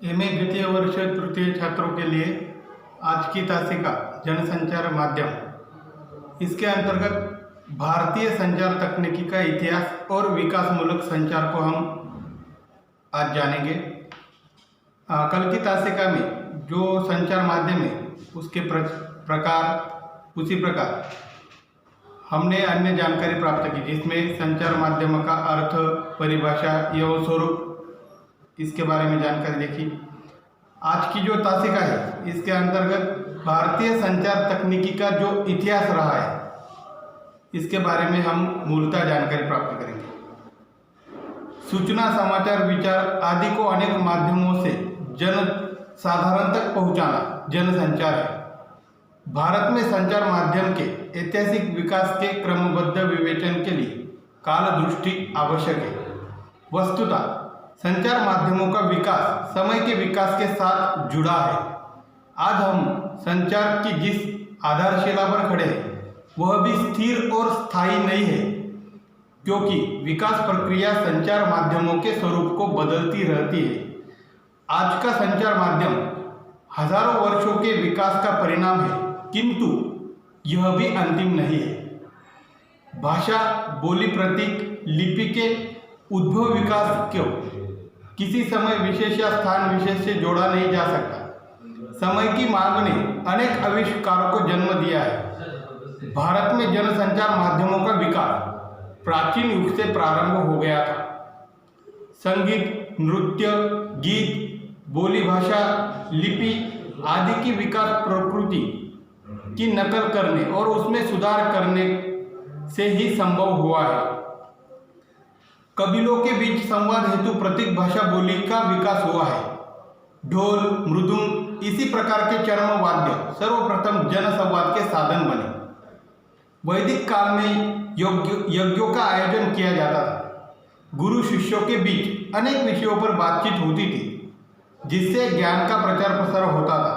MA द्वितीय वर्ष तृतीय छात्रों के लिए आज की तासिका जनसंचार माध्यम, इसके अंतर्गत भारतीय संचार तकनीकी का इतिहास और विकासमूलक संचार को हम आज जानेंगे। कल की तासिका में जो संचार माध्यम है उसके प्रकार, उसी प्रकार हमने अन्य जानकारी प्राप्त की, जिसमें संचार माध्यम का अर्थ, परिभाषा एवं स्वरूप, इसके बारे में जानकारी देखी। आज की जो तासिका है इसके अंतर्गत भारतीय संचार तकनीकी का जो इतिहास रहा है इसके बारे में हम मूलतः जानकारी प्राप्त करेंगे। सूचना, समाचार, विचार आदि को अनेक माध्यमों से जन साधारण तक पहुंचाना जनसंचार है। भारत में संचार माध्यम के ऐतिहासिक विकास के क्रमबद्ध विवेचन के लिए काल दृष्टि आवश्यक है। वस्तुतः संचार माध्यमों का विकास समय के विकास के साथ जुड़ा है। आज हम संचार की जिस आधारशिला पर खड़े हैं वह भी स्थिर और स्थायी नहीं है, क्योंकि विकास प्रक्रिया संचार माध्यमों के स्वरूप को बदलती रहती है। आज का संचार माध्यम हजारों वर्षों के विकास का परिणाम है, किंतु यह भी अंतिम नहीं है। भाषा, बोली, प्रतीक, लिपि के उद्भव विकास को किसी समय विशेष या स्थान विशेष से जोड़ा नहीं जा सकता। समय की मांग ने अनेक आविष्कारों को जन्म दिया है। भारत में जनसंचार माध्यमों का विकास प्राचीन युग से प्रारंभ हो गया था। संगीत, नृत्य, गीत, बोली भाषा, लिपि आदि की विकास प्रकृति की नकल करने और उसमें सुधार करने से ही संभव हुआ है। कबीलों के बीच संवाद हेतु प्रतीक भाषा बोली का विकास हुआ है। ढोल, मृदुंग, इसी प्रकार के चर्म वाद्य सर्वप्रथम जनसंवाद के साधन बने। वैदिक काल में यज्ञों का आयोजन किया जाता था। गुरु शिष्यों के बीच अनेक विषयों पर बातचीत होती थी, जिससे ज्ञान का प्रचार प्रसार होता था।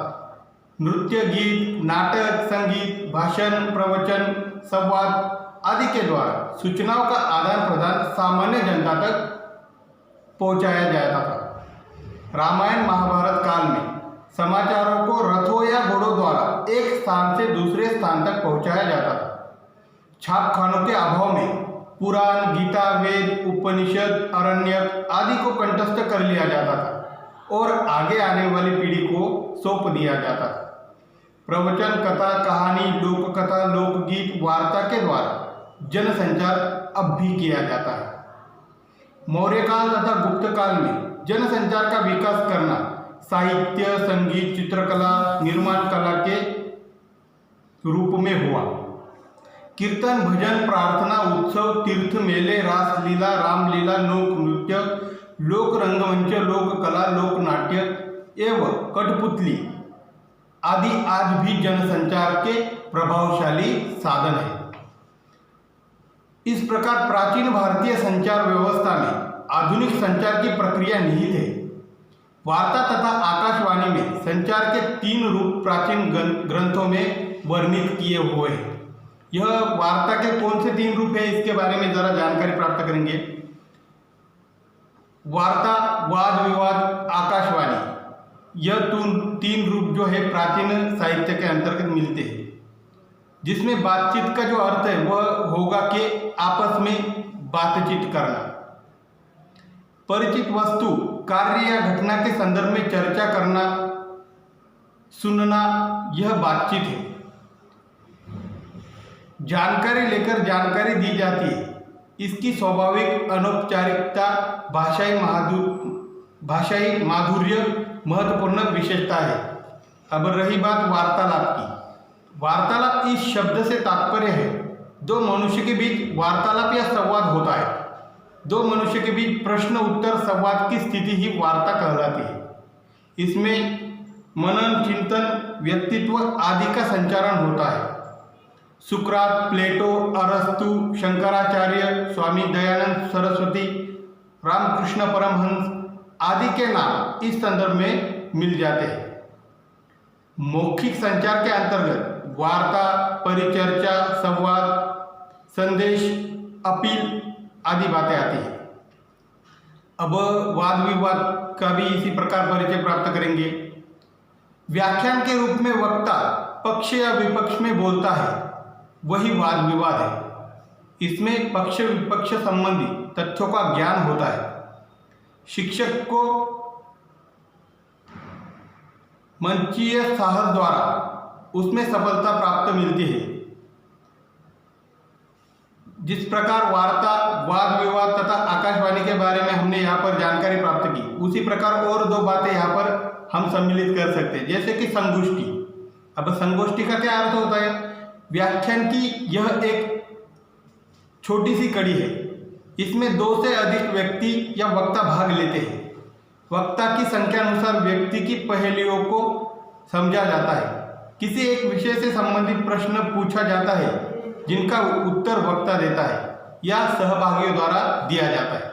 नृत्य, गीत, नाटक, संगीत, भाषण, प्रवचन, संवाद आदि के द्वारा सूचनाओं का आदान प्रदान सामान्य जनता तक पहुंचाया जाता था। रामायण महाभारत काल में समाचारों को रथों या घोड़ों द्वारा एक स्थान से दूसरे स्थान तक पहुंचाया जाता था। छापखानों के अभाव में पुराण, गीता, वेद, उपनिषद, अरण्यक आदि को कंठस्थ कर लिया जाता था और आगे आने वाली पीढ़ी को सौंप दिया जाता था। प्रवचन, कथा, कहानी, लोककथा, लोकगीत, वार्ता के द्वारा जनसंचार अब भी किया जाता है। मौर्य काल तथा गुप्त काल में जनसंचार का विकास करना साहित्य, संगीत, चित्रकला, निर्माण कला के रूप में हुआ। कीर्तन, भजन, प्रार्थना, उत्सव, तीर्थ, मेले, रासलीला, रामलीला, लोक नृत्य, लोक रंगमंच, लोक कला, लोक नाट्य एवं कठपुतली आदि आज भी जनसंचार के प्रभावशाली साधन है। इस प्रकार प्राचीन भारतीय संचार व्यवस्था में आधुनिक संचार की प्रक्रिया निहित है। वार्ता तथा आकाशवाणी में संचार के 3 रूप प्राचीन ग्रंथों में वर्णित किए हुए हैं। यह वार्ता के कौन से 3 रूप है इसके बारे में जरा जानकारी प्राप्त करेंगे। वार्ता, वाद विवाद, आकाशवाणी, यह 3 रूप जो है प्राचीन साहित्य के अंतर्गत मिलते हैं, जिसमें बातचीत का जो अर्थ है वह होगा कि आपस में बातचीत करना। परिचित वस्तु, कार्य या घटना के संदर्भ में चर्चा करना, सुनना, यह बातचीत है। जानकारी लेकर जानकारी दी जाती है, इसकी स्वाभाविक अनौपचारिकता, भाषाई माधुर्य महत्वपूर्ण विशेषता है। अब रही बात वार्तालाप की। वार्तालाप इस शब्द से तात्पर्य है दो मनुष्य के बीच वार्तालाप या संवाद होता है। दो मनुष्य के बीच प्रश्न उत्तर संवाद की स्थिति ही वार्ता कहलाती है। इसमें मनन, चिंतन, व्यक्तित्व आदि का संचारण होता है। सुकरात, प्लेटो, अरस्तु, शंकराचार्य, स्वामी दयानंद सरस्वती, रामकृष्ण परमहंस आदि के नाम इस संदर्भ में मिल जाते हैं। मौखिक संचार के अंतर्गत वार्ता, परिचर्चा, संवाद, संदेश, अपील आदि बातें आती हैं। अब वाद विवाद का भी इसी प्रकार परिचय प्राप्त करेंगे। व्याख्यान के रूप में वक्ता पक्ष या विपक्ष में बोलता है, वही वाद विवाद है। इसमें पक्ष विपक्ष संबंधी तथ्यों का ज्ञान होता है। शिक्षक को मंचीय साहस द्वारा उसमें सफलता प्राप्त मिलती है। जिस प्रकार वार्ता, वाद विवाद तथा आकाशवाणी के बारे में हमने यहाँ पर जानकारी प्राप्त की, उसी प्रकार और दो बातें यहाँ पर हम सम्मिलित कर सकते हैं, जैसे कि संगोष्ठी। अब संगोष्ठी का क्या अर्थ होता है? व्याख्यान की यह एक छोटी सी कड़ी है। इसमें 2 से अधिक व्यक्ति या वक्ता भाग लेते हैं। वक्ता की संख्या अनुसार व्यक्ति की पहेलियों को समझा जाता है। किसी एक विषय से संबंधित प्रश्न पूछा जाता है जिनका उत्तर वक्ता देता है या सहभागियों द्वारा दिया जाता है।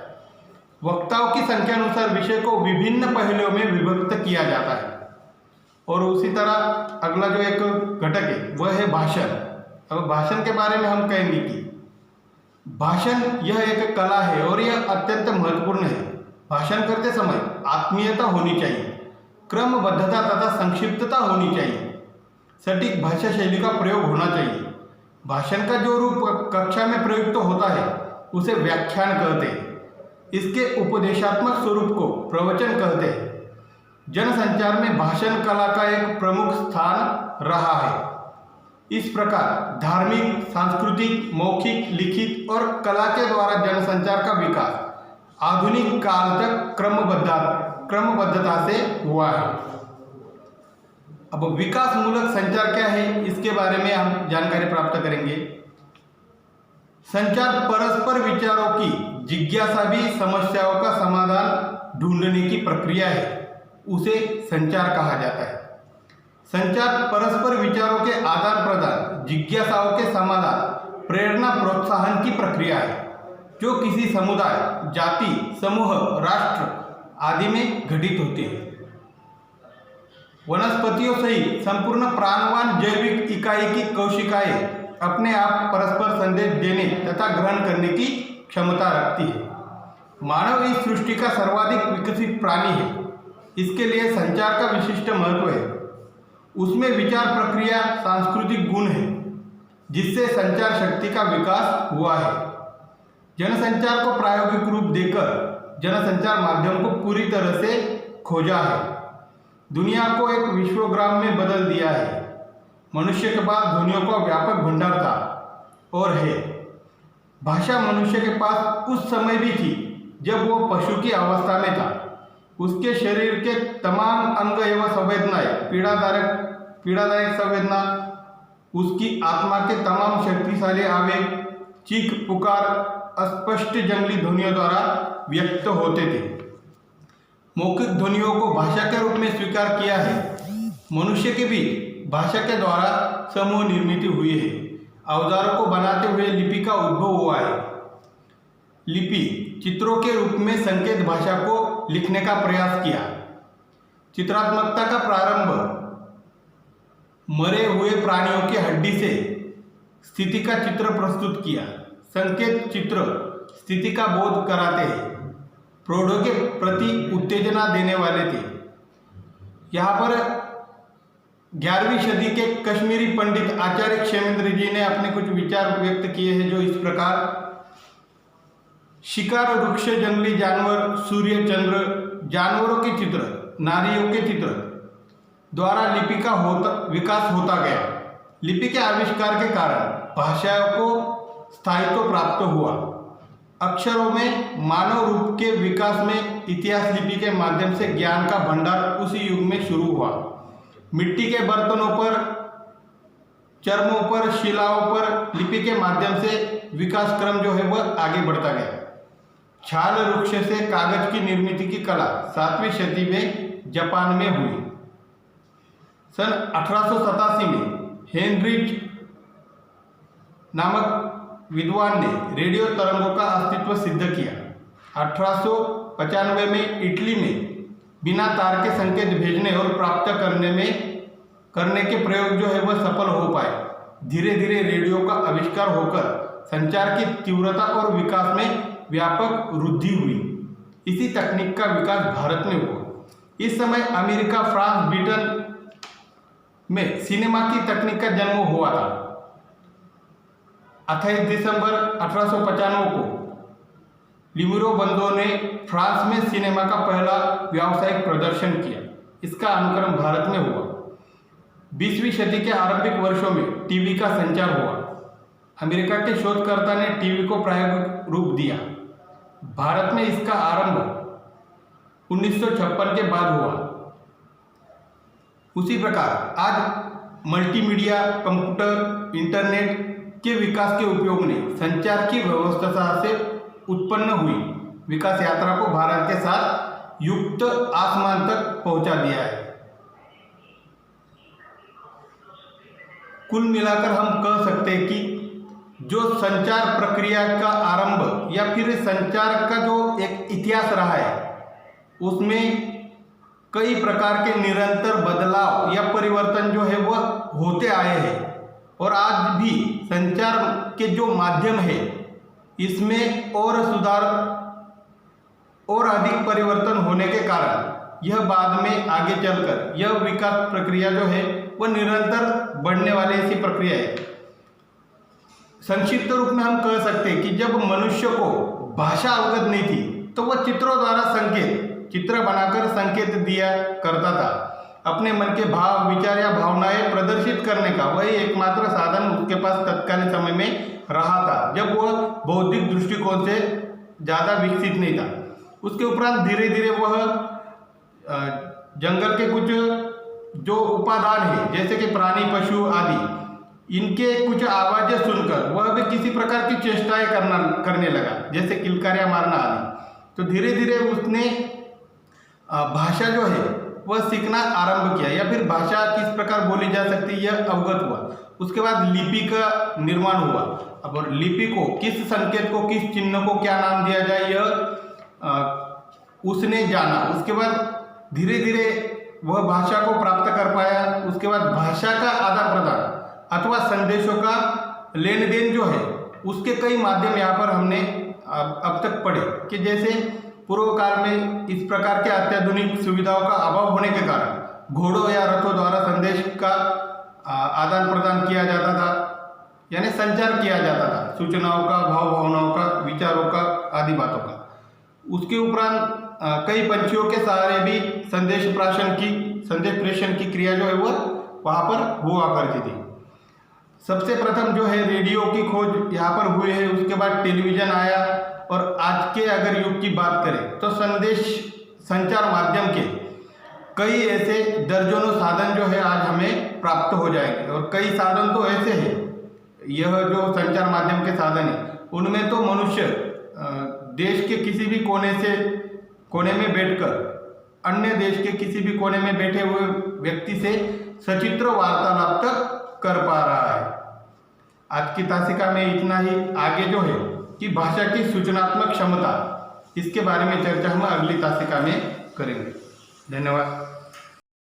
वक्ताओं की संख्या अनुसार विषय को विभिन्न पहलुओं में विभक्त किया जाता है। और उसी तरह अगला जो एक घटक है वह है भाषण। अब भाषण के बारे में हम कहेंगे कि भाषण यह एक कला है और यह अत्यंत महत्वपूर्ण है। भाषण करते समय आत्मीयता होनी चाहिए, क्रमबद्धता तथा संक्षिप्तता होनी चाहिए, सटीक भाषा शैली का प्रयोग होना चाहिए। भाषण का जो रूप कक्षा में प्रयुक्त होता है उसे व्याख्यान कहते हैं। इसके उपदेशात्मक स्वरूप को प्रवचन कहते हैं। जनसंचार में भाषण कला का एक प्रमुख स्थान रहा है। इस प्रकार धार्मिक, सांस्कृतिक, मौखिक, लिखित और कला के द्वारा जनसंचार का विकास आधुनिक काल तक क्रमबद्धता से हुआ है। अब विकास मूलक संचार क्या है, इसके बारे में हम जानकारी प्राप्त करेंगे। संचार परस्पर विचारों की जिज्ञासा भी समस्याओं का समाधान ढूंढने की प्रक्रिया है, उसे संचार कहा जाता है। संचार परस्पर विचारों के आदान प्रदान, जिज्ञासाओं के समाधान, प्रेरणा, प्रोत्साहन की प्रक्रिया है जो किसी समुदाय, जाति, समूह, राष्ट्र आदि में घटित होती है। वनस्पतियों सहित संपूर्ण प्राणवान जैविक इकाई की कोशिकाएं अपने आप परस्पर संदेश देने तथा ग्रहण करने की क्षमता रखती है। मानव इस सृष्टि का सर्वाधिक विकसित प्राणी है। इसके लिए संचार का विशिष्ट महत्व है। उसमें विचार प्रक्रिया, सांस्कृतिक गुण है जिससे संचार शक्ति का विकास हुआ है। जनसंचार को प्रायोगिक रूप देकर जनसंचार माध्यम को पूरी तरह से खोजा है। दुनिया को एक विश्वग्राम में बदल दिया है। मनुष्य के पास ध्वनियों का व्यापक भंडार था और है। भाषा मनुष्य के पास उस समय भी थी जब वो पशु की अवस्था में था। उसके शरीर के तमाम अंग एवं संवेदनाएं, पीड़ादायक संवेदना, उसकी आत्मा के तमाम शक्तिशाली आवेग, चीख पुकार अस्पष्ट जंगली ध्वनियों द्वारा व्यक्त होते थे। मौखिक ध्वनियों को भाषा के रूप में स्वीकार किया है। मनुष्य के भी भाषा के द्वारा समूह निर्मित हुई है। औजारों को बनाते हुए लिपि का उद्भव हुआ है। लिपि चित्रों के रूप में संकेत भाषा को लिखने का प्रयास किया। चित्रात्मकता का प्रारंभ मरे हुए प्राणियों की हड्डी से स्थिति का चित्र प्रस्तुत किया। संकेत चित्र स्थिति का बोध कराते हैं, प्रौढ़ों के प्रति उत्तेजना देने वाले थे। यहाँ पर 11वीं सदी के कश्मीरी पंडित आचार्य क्षेमेंद्र जी ने अपने कुछ विचार व्यक्त किए हैं जो इस प्रकार: शिकार, वृक्ष, जंगली जानवर, सूर्य, चंद्र, जानवरों के चित्र, नारियों के चित्र द्वारा लिपि का विकास होता गया। लिपि के आविष्कार के कारण भाषाओं को स्थायित्व प्राप्त हुआ। अक्षरों में मानव रूप के विकास में इतिहास लिपि के माध्यम से ज्ञान का भंडार उसी युग में शुरू हुआ। मिट्टी के बर्तनों पर, चर्मों पर, शिलाओं पर लिपि के माध्यम से विकास क्रम जो है वह आगे बढ़ता गया। छाल वृक्ष से कागज की निर्मित की कला 7वीं शताब्दी में जापान में हुई। सन 1887 में हेनरिच नामक विद्वान ने रेडियो तरंगों का अस्तित्व सिद्ध किया। 1895 में इटली में बिना तार के संकेत भेजने और प्राप्त करने के प्रयोग जो है वह सफल हो पाए। धीरे धीरे रेडियो का आविष्कार होकर संचार की तीव्रता और विकास में व्यापक वृद्धि हुई। इसी तकनीक का विकास भारत में हुआ। इस समय अमेरिका, फ्रांस, ब्रिटेन में सिनेमा की तकनीक का जन्म हुआ था। 28 दिसंबर 1895 को लिमुरो बंदो ने फ्रांस में सिनेमा का पहला व्यावसायिक प्रदर्शन किया। इसका अनुकरण भारत में हुआ। 20वीं सदी के आरंभिक वर्षों में टीवी का संचार हुआ। अमेरिका के शोधकर्ता ने टीवी को प्रायोगिक रूप दिया। भारत में इसका आरंभ 1956 के बाद हुआ। उसी प्रकार आज मल्टीमीडिया, कंप्यूटर, इंटरनेट के विकास के उपयोग ने संचार की व्यवस्था से उत्पन्न हुई विकास यात्रा को भारत के साथ युक्त आसमान तक पहुंचा दिया है। कुल मिलाकर हम कह सकते हैं कि जो संचार प्रक्रिया का आरंभ या फिर संचार का जो एक इतिहास रहा है उसमें कई प्रकार के निरंतर बदलाव या परिवर्तन जो है वह होते आए हैं और आज भी संचार के जो माध्यम है इसमें और सुधार और अधिक परिवर्तन होने के कारण यह बाद में आगे चलकर यह विकास प्रक्रिया जो है वह निरंतर बढ़ने वाली ऐसी प्रक्रिया है। संक्षिप्त रूप में हम कह सकते हैं कि जब मनुष्य को भाषा अवगत नहीं थी तो वह चित्रों द्वारा चित्र बनाकर संकेत दिया करता था। अपने मन के भाव, विचार या भावनाएं प्रदर्शित करने का वही एकमात्र साधन उसके पास तत्कालीन समय में रहा था जब वह बौद्धिक दृष्टिकोण से ज़्यादा विकसित नहीं था। उसके उपरांत धीरे धीरे वह जंगल के कुछ जो उपादान है जैसे कि प्राणी, पशु आदि, इनके कुछ आवाज़ें सुनकर वह भी किसी प्रकार की चेष्टाएं करने लगा, जैसे किलकारियाँ मारना आदि। तो धीरे धीरे उसने भाषा जो है वह सीखना आरंभ किया या फिर भाषा किस प्रकार बोली जा सकती है यह अवगत हुआ। उसके बाद लिपि का निर्माण हुआ। अब लिपि को, किस संकेत को, किस चिन्ह को क्या नाम दिया जाए यह उसने जाना। उसके बाद धीरे धीरे वह भाषा को प्राप्त कर पाया। उसके बाद भाषा का आदान प्रदान अथवा संदेशों का लेन देन जो है उसके कई माध्यम यहाँ पर हमने अब तक पढ़े कि जैसे पूर्व काल में इस प्रकार के अत्याधुनिक सुविधाओं का अभाव होने के कारण घोड़ों या रथों द्वारा संदेश का आदान प्रदान किया जाता था, यानी संचार किया जाता था सूचनाओं का, भाव भावनाओं का, विचारों का आदि बातों का। उसके उपरांत कई पंछियों के सहारे भी संदेश प्रेषण की क्रिया जो है वह वहाँ पर हुआ करती थी। सबसे प्रथम जो है रेडियो की खोज यहाँ पर हुई है। उसके बाद टेलीविज़न आया और आज के अगर युग की बात करें तो संचार माध्यम के कई ऐसे दर्जनों साधन जो है आज हमें प्राप्त हो जाएंगे और कई साधन तो ऐसे हैं, यह जो संचार माध्यम के साधन है उनमें तो मनुष्य देश के किसी भी कोने में बैठकर अन्य देश के किसी भी कोने में बैठे हुए व्यक्ति से सचित्र वार्तालाप तक कर पा रहा है। आज की तासिका में इतना ही। आगे जो है कि भाषा की सूचनात्मक क्षमता, इसके बारे में चर्चा हम अगली तासिका में करेंगे। धन्यवाद।